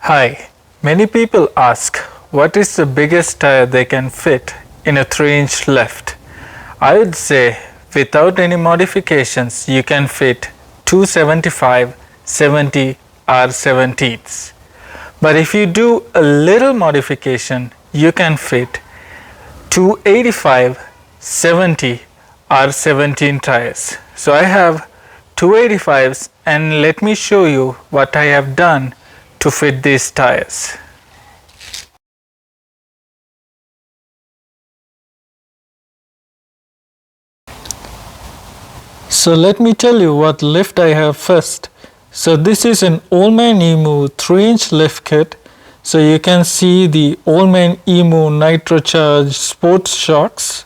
Hi, many people ask what is the biggest tire they can fit in a 3-inch lift. I would say without any modifications you can fit 275 70 r17s. But if you do a little modification you can fit 285 70 r17 tires. So I have 285s and let me show you what I have done to fit these tires. So let me tell you what lift I have first. So this is an OME 3-inch lift kit. So you can see the OME Nitrocharger sports shocks,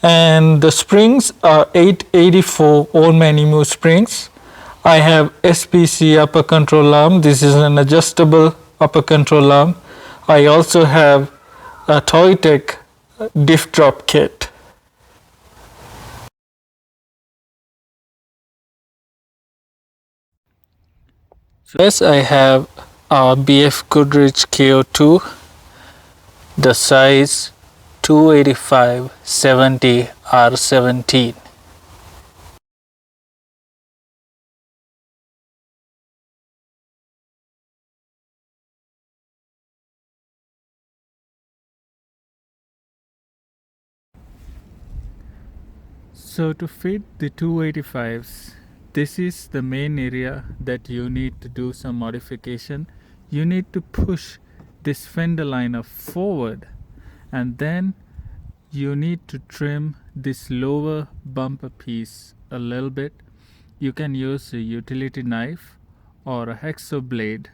and the springs are 884 OME springs. I have SPC upper control arm. This is an adjustable upper control arm. I also have a Toytec diff drop kit. So yes, I have a BFGoodrich KO2, the size 285 70 r17. So to fit the 285s, this is the main area that you need to do some modification. You need to push this fender liner forward, and then you need to trim this lower bumper piece a little bit. You can use a utility knife or a hacksaw blade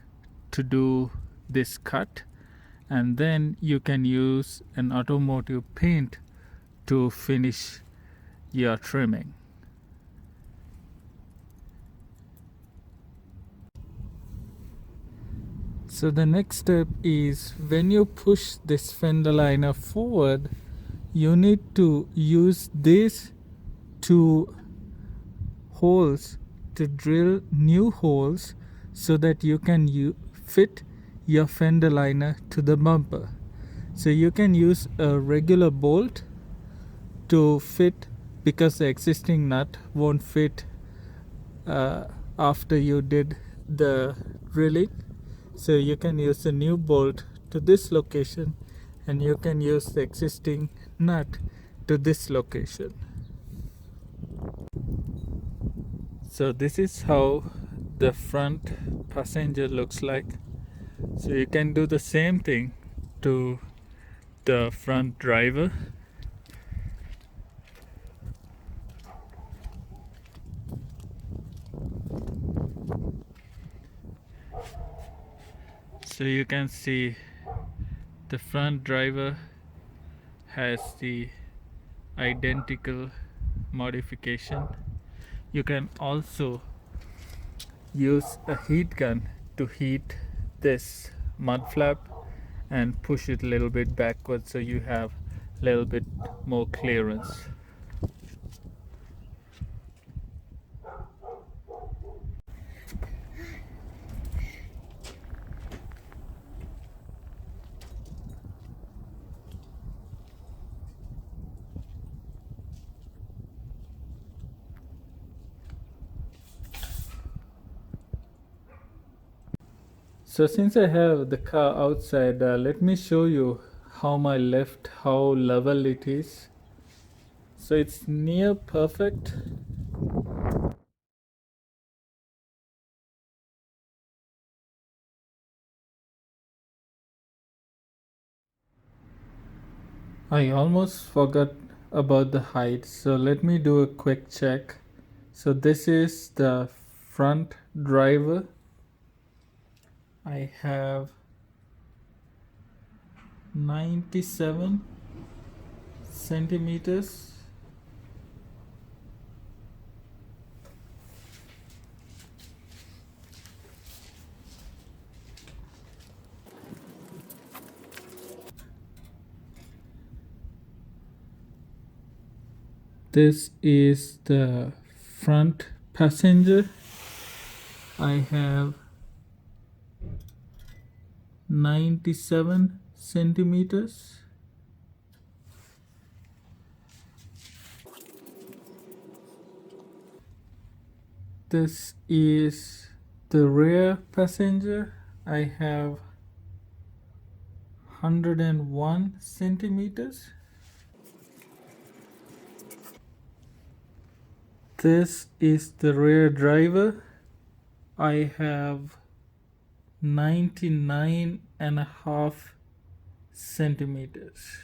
to do this cut, and then you can use an automotive paint to finish your trimming. So the next step is, when you push this fender liner forward, you need to use these two holes to drill new holes so that you can fit your fender liner to the bumper. So you can use a regular bolt to fit, because the existing nut won't fit after you did the drilling. So you can use a new bolt to this location, and you can use the existing nut to this location. So this is how the front passenger looks like. So you can do the same thing to the front driver. So you can see the front driver has the identical modification. You can also use a heat gun to heat this mud flap and push it a little bit backwards so you have a little bit more clearance. So since I have the car outside, let me show you how level it is. So it's near perfect. I almost forgot about the height, so let me do a quick check. So this is the front driver. I have 97 centimeters. This is the front passenger. I have 97 centimeters. This is the rear passenger. I have 101 centimeters. This is the rear driver. I have 99.5 centimeters.